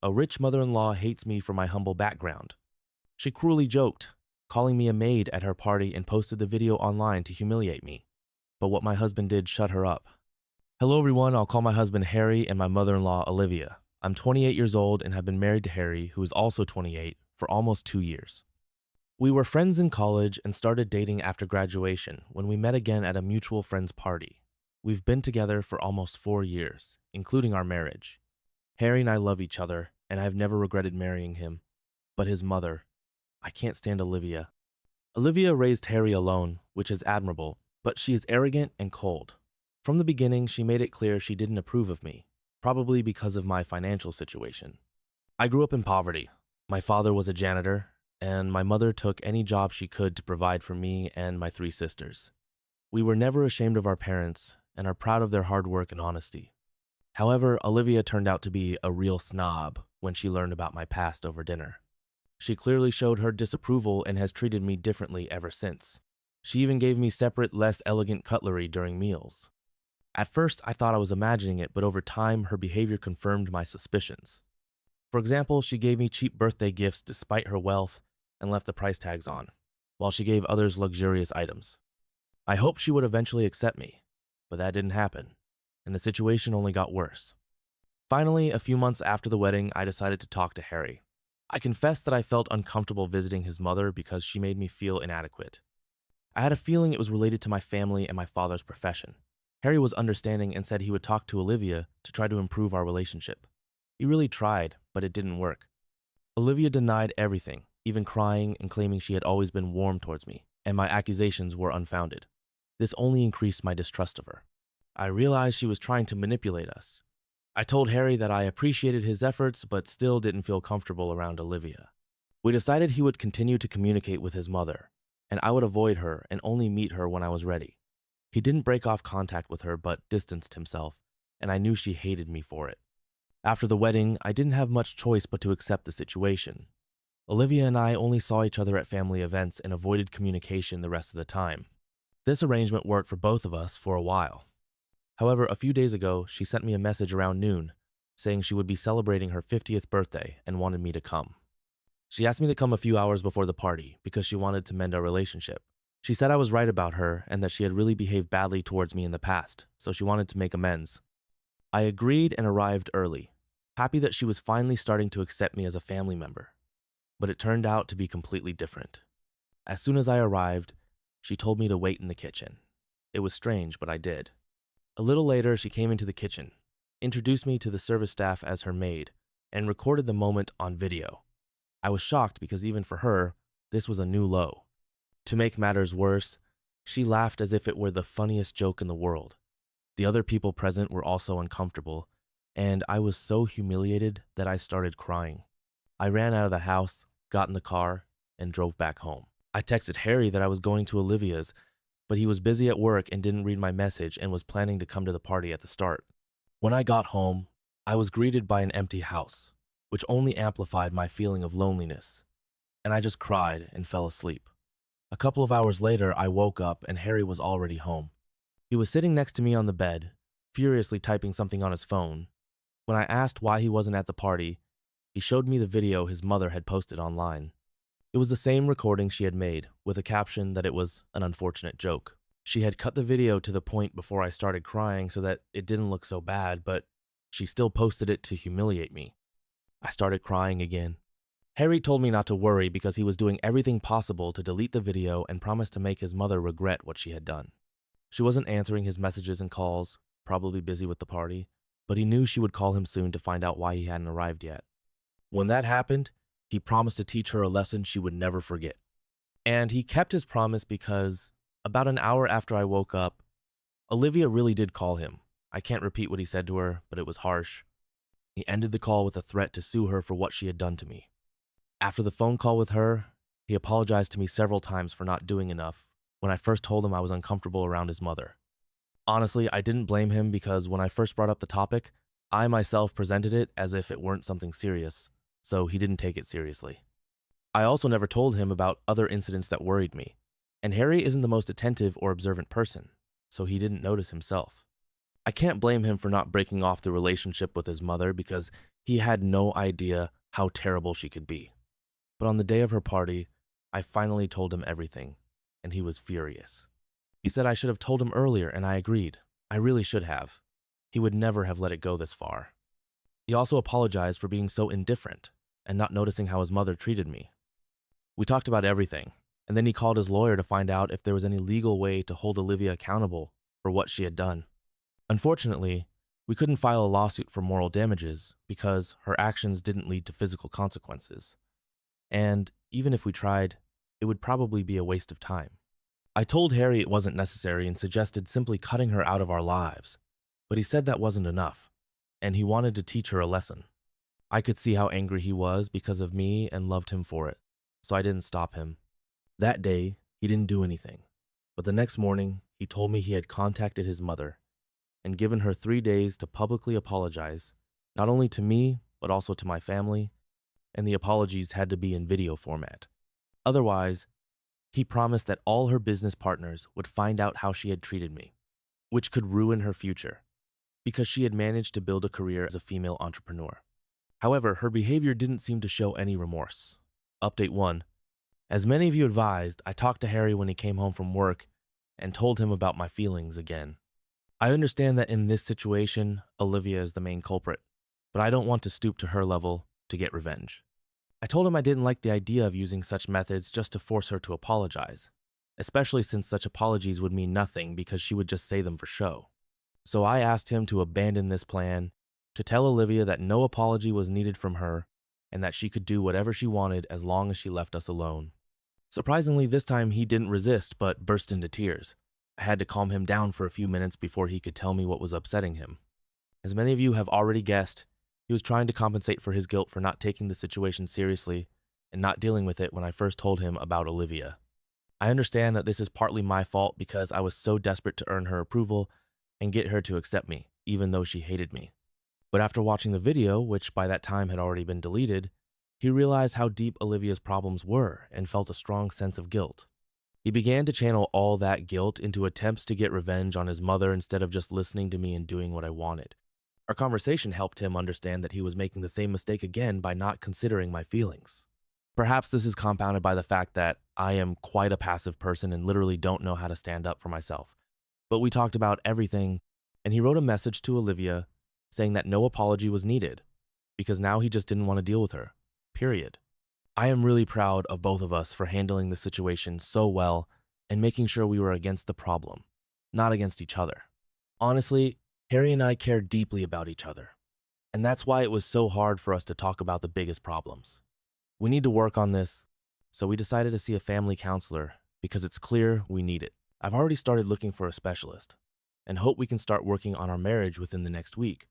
A rich mother-in-law hates me for my humble background. She cruelly joked, calling me a maid at her party and posted the video online to humiliate me. But what my husband did shut her up. Hello everyone, I'll call my husband Harry and my mother-in-law Olivia. I'm 28 years old and have been married to Harry, who is also 28, for almost 2 years. We were friends in college and started dating after graduation when we met again at a mutual friend's party. We've been together for almost 4 years, including our marriage. Harry and I love each other, and I've never regretted marrying him. But his mother, I can't stand Olivia. Olivia raised Harry alone, which is admirable, but she is arrogant and cold. From the beginning, she made it clear she didn't approve of me, probably because of my financial situation. I grew up in poverty. My father was a janitor, and my mother took any job she could to provide for me and my 3 sisters. We were never ashamed of our parents and are proud of their hard work and honesty. However, Olivia turned out to be a real snob when she learned about my past over dinner. She clearly showed her disapproval and has treated me differently ever since. She even gave me separate, less elegant cutlery during meals. At first, I thought I was imagining it, but over time, her behavior confirmed my suspicions. For example, she gave me cheap birthday gifts despite her wealth and left the price tags on, while she gave others luxurious items. I hoped she would eventually accept me, but that didn't happen, and the situation only got worse. Finally, a few months after the wedding, I decided to talk to Harry. I confessed that I felt uncomfortable visiting his mother because she made me feel inadequate. I had a feeling it was related to my family and my father's profession. Harry was understanding and said he would talk to Olivia to try to improve our relationship. He really tried, but it didn't work. Olivia denied everything, even crying and claiming she had always been warm towards me, and my accusations were unfounded. This only increased my distrust of her. I realized she was trying to manipulate us. I told Harry that I appreciated his efforts, but still didn't feel comfortable around Olivia. We decided he would continue to communicate with his mother, and I would avoid her and only meet her when I was ready. He didn't break off contact with her, but distanced himself, and I knew she hated me for it. After the wedding, I didn't have much choice but to accept the situation. Olivia and I only saw each other at family events and avoided communication the rest of the time. This arrangement worked for both of us for a while. However, a few days ago, she sent me a message around noon, saying she would be celebrating her 50th birthday and wanted me to come. She asked me to come a few hours before the party because she wanted to mend our relationship. She said I was right about her and that she had really behaved badly towards me in the past, so she wanted to make amends. I agreed and arrived early, happy that she was finally starting to accept me as a family member. But it turned out to be completely different. As soon as I arrived, she told me to wait in the kitchen. It was strange, but I did. A little later, she came into the kitchen, introduced me to the service staff as her maid, and recorded the moment on video. I was shocked because even for her, this was a new low. To make matters worse, she laughed as if it were the funniest joke in the world. The other people present were also uncomfortable, and I was so humiliated that I started crying. I ran out of the house, got in the car, and drove back home. I texted Harry that I was going to Olivia's, but he was busy at work and didn't read my message and was planning to come to the party at the start. When I got home, I was greeted by an empty house, which only amplified my feeling of loneliness, and I just cried and fell asleep. A couple of hours later, I woke up and Harry was already home. He was sitting next to me on the bed, furiously typing something on his phone. When I asked why he wasn't at the party, he showed me the video his mother had posted online. It was the same recording she had made, with a caption that it was an unfortunate joke. She had cut the video to the point before I started crying so that it didn't look so bad, but she still posted it to humiliate me. I started crying again. Harry told me not to worry because he was doing everything possible to delete the video and promised to make his mother regret what she had done. She wasn't answering his messages and calls, probably busy with the party, but he knew she would call him soon to find out why he hadn't arrived yet. When that happened, he promised to teach her a lesson she would never forget. And he kept his promise because, about an hour after I woke up, Olivia really did call him. I can't repeat what he said to her, but it was harsh. He ended the call with a threat to sue her for what she had done to me. After the phone call with her, he apologized to me several times for not doing enough when I first told him I was uncomfortable around his mother. Honestly, I didn't blame him because when I first brought up the topic, I myself presented it as if it weren't something serious, so he didn't take it seriously. I also never told him about other incidents that worried me, and Harry isn't the most attentive or observant person, so he didn't notice himself. I can't blame him for not breaking off the relationship with his mother because He had no idea how terrible she could be. But on the day of her party, I finally told him everything, and he was furious. He said I should have told him earlier, and I agreed. I really should have. He would never have let it go this far. He also apologized for being so indifferent and not noticing how his mother treated me. We talked about everything, and then he called his lawyer to find out if there was any legal way to hold Olivia accountable for what she had done. Unfortunately, we couldn't file a lawsuit for moral damages because her actions didn't lead to physical consequences. And even if we tried, it would probably be a waste of time. I told Harry it wasn't necessary and suggested simply cutting her out of our lives, but he said that wasn't enough, and he wanted to teach her a lesson. I could see how angry he was because of me and loved him for it, so I didn't stop him. That day, he didn't do anything, but the next morning, he told me he had contacted his mother and given her 3 days to publicly apologize, not only to me, but also to my family, and the apologies had to be in video format. Otherwise, he promised that all her business partners would find out how she had treated me, which could ruin her future, because she had managed to build a career as a female entrepreneur. However, her behavior didn't seem to show any remorse. Update 1. As many of you advised, I talked to Harry when he came home from work and told him about my feelings again. I understand that in this situation, Olivia is the main culprit, but I don't want to stoop to her level to get revenge. I told him I didn't like the idea of using such methods just to force her to apologize, especially since such apologies would mean nothing because she would just say them for show. So I asked him to abandon this plan, to tell Olivia that no apology was needed from her, and that she could do whatever she wanted as long as she left us alone. Surprisingly, this time he didn't resist but burst into tears. I had to calm him down for a few minutes before he could tell me what was upsetting him. As many of you have already guessed, he was trying to compensate for his guilt for not taking the situation seriously and not dealing with it when I first told him about Olivia. I understand that this is partly my fault because I was so desperate to earn her approval and get her to accept me, even though she hated me. But after watching the video, which by that time had already been deleted, he realized how deep Olivia's problems were and felt a strong sense of guilt. He began to channel all that guilt into attempts to get revenge on his mother instead of just listening to me and doing what I wanted. Our conversation helped him understand that he was making the same mistake again by not considering my feelings. Perhaps this is compounded by the fact that I am quite a passive person and literally don't know how to stand up for myself. But we talked about everything, and he wrote a message to Olivia saying that no apology was needed, because now he just didn't want to deal with her. Period. I am really proud of both of us for handling the situation so well and making sure we were against the problem, not against each other. Honestly, Harry and I care deeply about each other, and that's why it was so hard for us to talk about the biggest problems. We need to work on this, so we decided to see a family counselor because it's clear we need it. I've already started looking for a specialist and hope we can start working on our marriage within the next week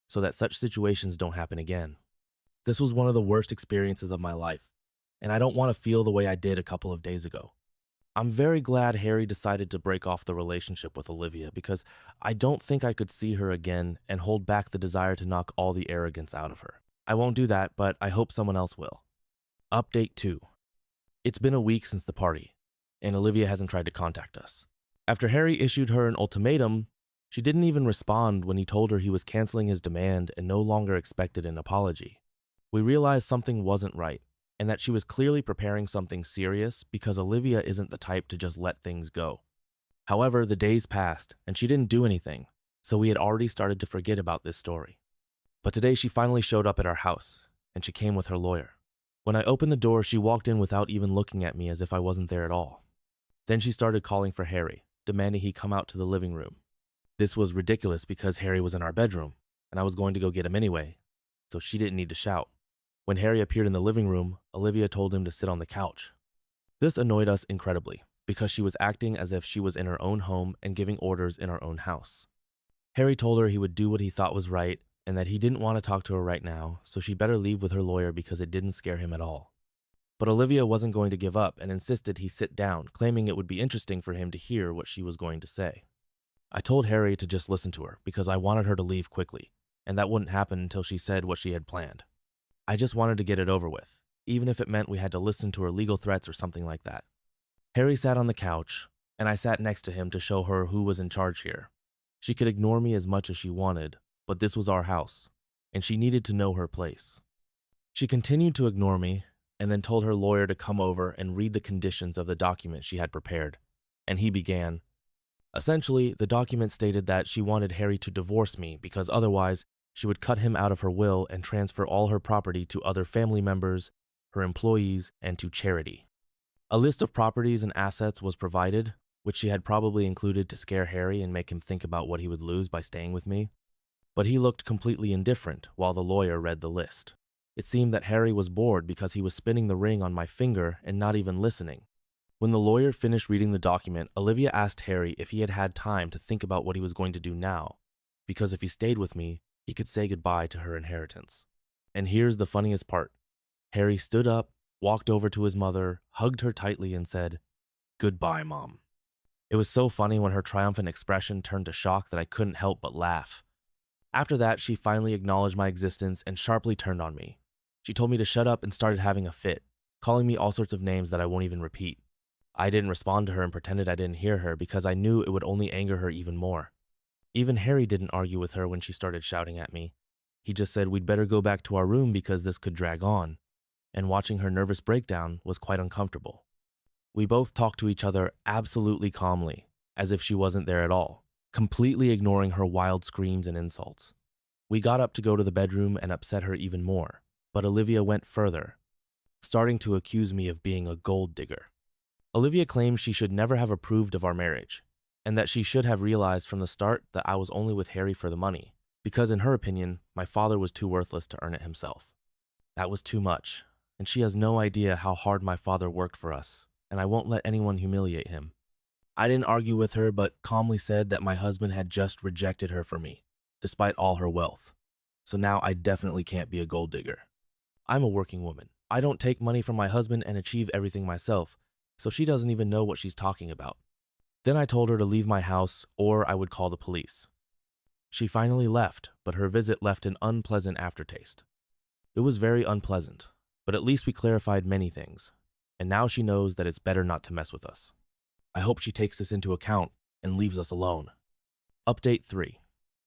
so that such situations don't happen again. This was one of the worst experiences of my life, and I don't want to feel the way I did a couple of days ago. I'm very glad Harry decided to break off the relationship with Olivia because I don't think I could see her again and hold back the desire to knock all the arrogance out of her. I won't do that, but I hope someone else will. Update 2. It's been a week since the party, and Olivia hasn't tried to contact us. After Harry issued her an ultimatum, she didn't even respond when he told her he was canceling his demand and no longer expected an apology. We realized something wasn't right, and that she was clearly preparing something serious because Olivia isn't the type to just let things go. However, the days passed, and she didn't do anything, so we had already started to forget about this story. But today she finally showed up at our house, and she came with her lawyer. When I opened the door, she walked in without even looking at me as if I wasn't there at all. Then she started calling for Harry, demanding he come out to the living room. This was ridiculous because Harry was in our bedroom, and I was going to go get him anyway, so she didn't need to shout. When Harry appeared in the living room, Olivia told him to sit on the couch. This annoyed us incredibly, because she was acting as if she was in her own home and giving orders in her own house. Harry told her he would do what he thought was right, and that he didn't want to talk to her right now, so she'd better leave with her lawyer because it didn't scare him at all. But Olivia wasn't going to give up and insisted he sit down, claiming it would be interesting for him to hear what she was going to say. I told Harry to just listen to her because I wanted her to leave quickly, and that wouldn't happen until she said what she had planned. I just wanted to get it over with, even if it meant we had to listen to her legal threats or something like that. Harry sat on the couch, and I sat next to him to show her who was in charge here. She could ignore me as much as she wanted, but this was our house, and she needed to know her place. She continued to ignore me and then told her lawyer to come over and read the conditions of the document she had prepared, and he began. Essentially, the document stated that she wanted Harry to divorce me because otherwise she would cut him out of her will and transfer all her property to other family members, her employees, and to charity. A list of properties and assets was provided, which she had probably included to scare Harry and make him think about what he would lose by staying with me. But he looked completely indifferent while the lawyer read the list. It seemed that Harry was bored because he was spinning the ring on my finger and not even listening. When the lawyer finished reading the document, Olivia asked Harry if he had had time to think about what he was going to do now, because if he stayed with me, he could say goodbye to her inheritance. And here's the funniest part. Harry stood up, walked over to his mother, hugged her tightly, and said, "Goodbye, Mom." It was so funny when her triumphant expression turned to shock that I couldn't help but laugh. After that, she finally acknowledged my existence and sharply turned on me. She told me to shut up and started having a fit, calling me all sorts of names that I won't even repeat. I didn't respond to her and pretended I didn't hear her because I knew it would only anger her even more. Even Harry didn't argue with her when she started shouting at me. He just said we'd better go back to our room because this could drag on, and watching her nervous breakdown was quite uncomfortable. We both talked to each other absolutely calmly, as if she wasn't there at all, completely ignoring her wild screams and insults. We got up to go to the bedroom and upset her even more, but Olivia went further, starting to accuse me of being a gold digger. Olivia claimed she should never have approved of our marriage, and that she should have realized from the start that I was only with Harry for the money, because in her opinion, my father was too worthless to earn it himself. That was too much, and she has no idea how hard my father worked for us, and I won't let anyone humiliate him. I didn't argue with her, but calmly said that my husband had just rejected her for me, despite all her wealth. So now I definitely can't be a gold digger. I'm a working woman. I don't take money from my husband and achieve everything myself, so she doesn't even know what she's talking about. Then I told her to leave my house or I would call the police. She finally left, but her visit left an unpleasant aftertaste. It was very unpleasant, but at least we clarified many things, and now she knows that it's better not to mess with us. I hope she takes this into account and leaves us alone. Update 3.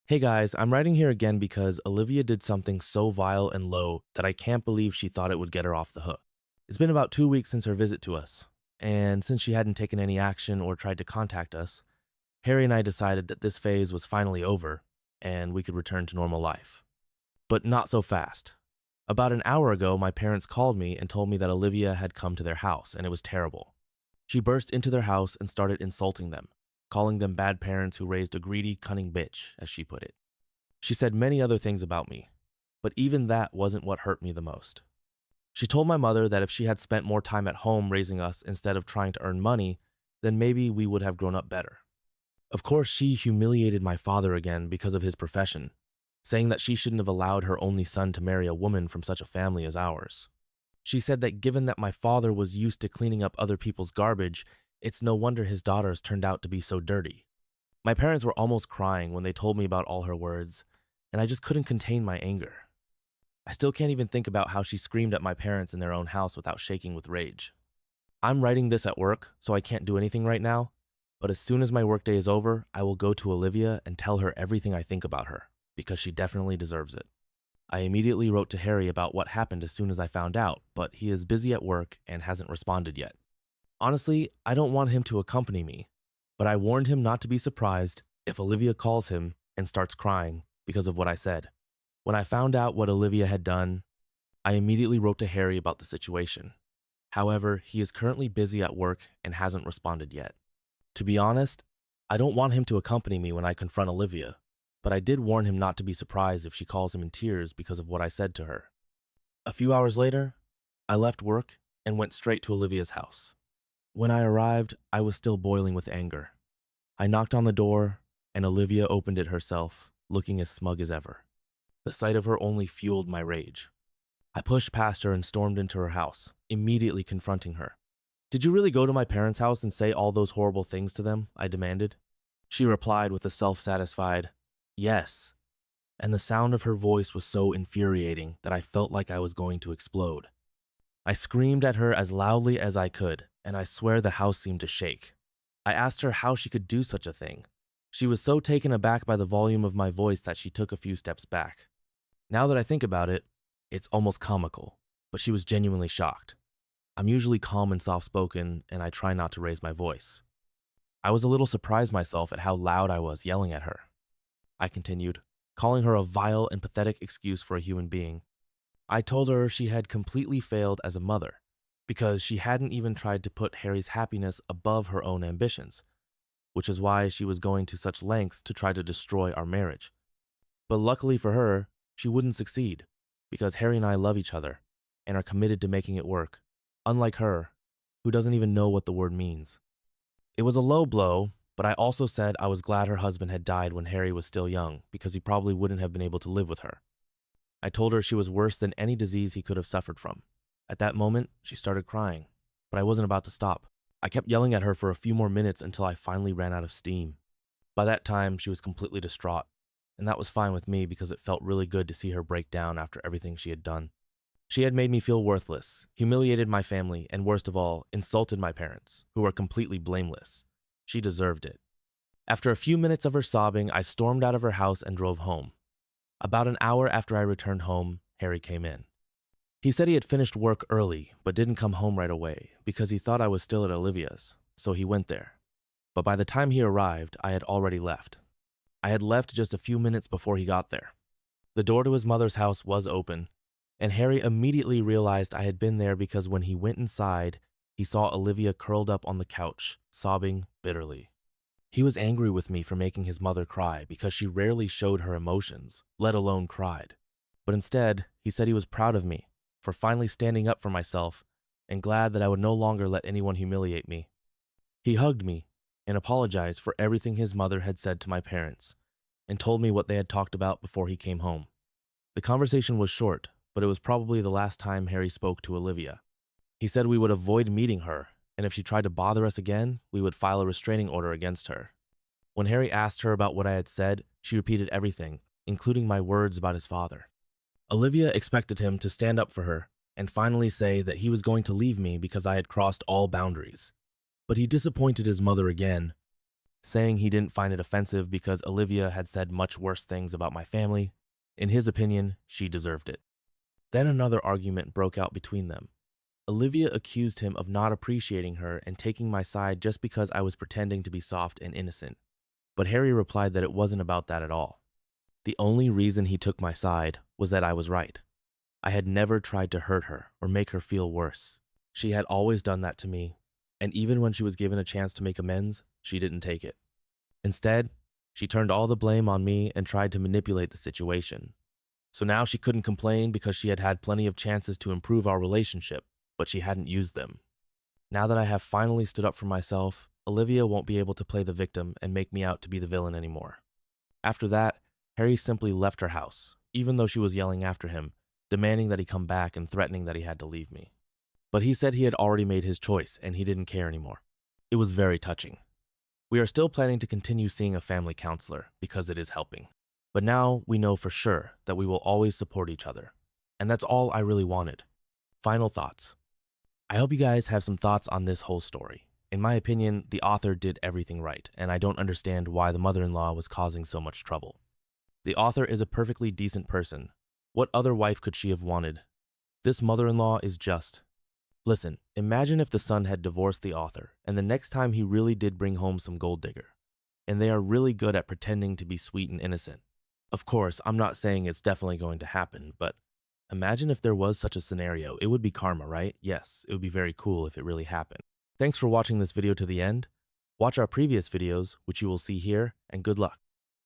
Hey guys, I'm writing here again because Olivia did something so vile and low that I can't believe she thought it would get her off the hook. It's been about 2 weeks since her visit to us, and since she hadn't taken any action or tried to contact us, Harry and I decided that this phase was finally over and we could return to normal life. But not so fast. About an hour ago, my parents called me and told me that Olivia had come to their house, and it was terrible. She burst into their house and started insulting them, calling them bad parents who raised a greedy, cunning bitch, as she put it. She said many other things about me, but even that wasn't what hurt me the most. She told my mother that if she had spent more time at home raising us instead of trying to earn money, then maybe we would have grown up better. Of course, she humiliated my father again because of his profession, saying that she shouldn't have allowed her only son to marry a woman from such a family as ours. She said that given that my father was used to cleaning up other people's garbage, it's no wonder his daughters turned out to be so dirty. My parents were almost crying when they told me about all her words, and I just couldn't contain my anger. I still can't even think about how she screamed at my parents in their own house without shaking with rage. I'm writing this at work, so I can't do anything right now, but as soon as my workday is over, I will go to Olivia and tell her everything I think about her, because she definitely deserves it. I immediately wrote to Harry about what happened as soon as I found out, but he is busy at work and hasn't responded yet. Honestly, I don't want him to accompany me, but I warned him not to be surprised if Olivia calls him and starts crying because of what I said. When I found out what Olivia had done, I immediately wrote to Harry about the situation. However, he is currently busy at work and hasn't responded yet. To be honest, I don't want him to accompany me when I confront Olivia, but I did warn him not to be surprised if she calls him in tears because of what I said to her. A few hours later, I left work and went straight to Olivia's house. When I arrived, I was still boiling with anger. I knocked on the door, and Olivia opened it herself, looking as smug as ever. The sight of her only fueled my rage. I pushed past her and stormed into her house, immediately confronting her. "Did you really go to my parents' house and say all those horrible things to them?" I demanded. She replied with a self-satisfied, "Yes," and the sound of her voice was so infuriating that I felt like I was going to explode. I screamed at her as loudly as I could, and I swear the house seemed to shake. I asked her how she could do such a thing. She was so taken aback by the volume of my voice that she took a few steps back. Now that I think about it, it's almost comical, but she was genuinely shocked. I'm usually calm and soft-spoken, and I try not to raise my voice. I was a little surprised myself at how loud I was yelling at her. I continued, calling her a vile and pathetic excuse for a human being. I told her she had completely failed as a mother, because she hadn't even tried to put Harry's happiness above her own ambitions, which is why she was going to such lengths to try to destroy our marriage. But luckily for her, she wouldn't succeed, because Harry and I love each other and are committed to making it work, unlike her, who doesn't even know what the word means. It was a low blow, but I also said I was glad her husband had died when Harry was still young, because he probably wouldn't have been able to live with her. I told her she was worse than any disease he could have suffered from. At that moment, she started crying, but I wasn't about to stop. I kept yelling at her for a few more minutes until I finally ran out of steam. By that time, she was completely distraught, and that was fine with me because it felt really good to see her break down after everything she had done. She had made me feel worthless, humiliated my family, and worst of all, insulted my parents, who were completely blameless. She deserved it. After a few minutes of her sobbing, I stormed out of her house and drove home. About an hour after I returned home, Harry came in. He said he had finished work early, but didn't come home right away because he thought I was still at Olivia's, so he went there. But by the time he arrived, I had already left. I had left just a few minutes before he got there. The door to his mother's house was open, and Harry immediately realized I had been there because when he went inside, he saw Olivia curled up on the couch, sobbing bitterly. He was angry with me for making his mother cry because she rarely showed her emotions, let alone cried. But instead, he said he was proud of me for finally standing up for myself and glad that I would no longer let anyone humiliate me. He hugged me and apologized for everything his mother had said to my parents and told me what they had talked about before he came home. The conversation was short, but it was probably the last time Harry spoke to Olivia. He said we would avoid meeting her, and if she tried to bother us again, we would file a restraining order against her. When Harry asked her about what I had said, she repeated everything, including my words about his father. Olivia expected him to stand up for her and finally say that he was going to leave me because I had crossed all boundaries. But he disappointed his mother again, saying he didn't find it offensive because Olivia had said much worse things about my family. In his opinion, she deserved it. Then another argument broke out between them. Olivia accused him of not appreciating her and taking my side just because I was pretending to be soft and innocent. But Harry replied that it wasn't about that at all. The only reason he took my side was that I was right. I had never tried to hurt her or make her feel worse. She had always done that to me, and even when she was given a chance to make amends, she didn't take it. Instead, she turned all the blame on me and tried to manipulate the situation. So now she couldn't complain because she had had plenty of chances to improve our relationship, but she hadn't used them. Now that I have finally stood up for myself, Olivia won't be able to play the victim and make me out to be the villain anymore. After that, Harry simply left her house, even though she was yelling after him, demanding that he come back and threatening that he had to leave me. But he said he had already made his choice and he didn't care anymore. It was very touching. We are still planning to continue seeing a family counselor because it is helping. But now we know for sure that we will always support each other. And that's all I really wanted. Final thoughts. I hope you guys have some thoughts on this whole story. In my opinion, the author did everything right, and I don't understand why the mother-in-law was causing so much trouble. The author is a perfectly decent person. What other wife could she have wanted? This mother-in-law is just. Listen, imagine if the son had divorced the author, and the next time he really did bring home some gold digger. And they are really good at pretending to be sweet and innocent. Of course, I'm not saying it's definitely going to happen, but imagine if there was such a scenario. It would be karma, right? Yes, it would be very cool if it really happened. Thanks for watching this video to the end. Watch our previous videos, which you will see here, and good luck.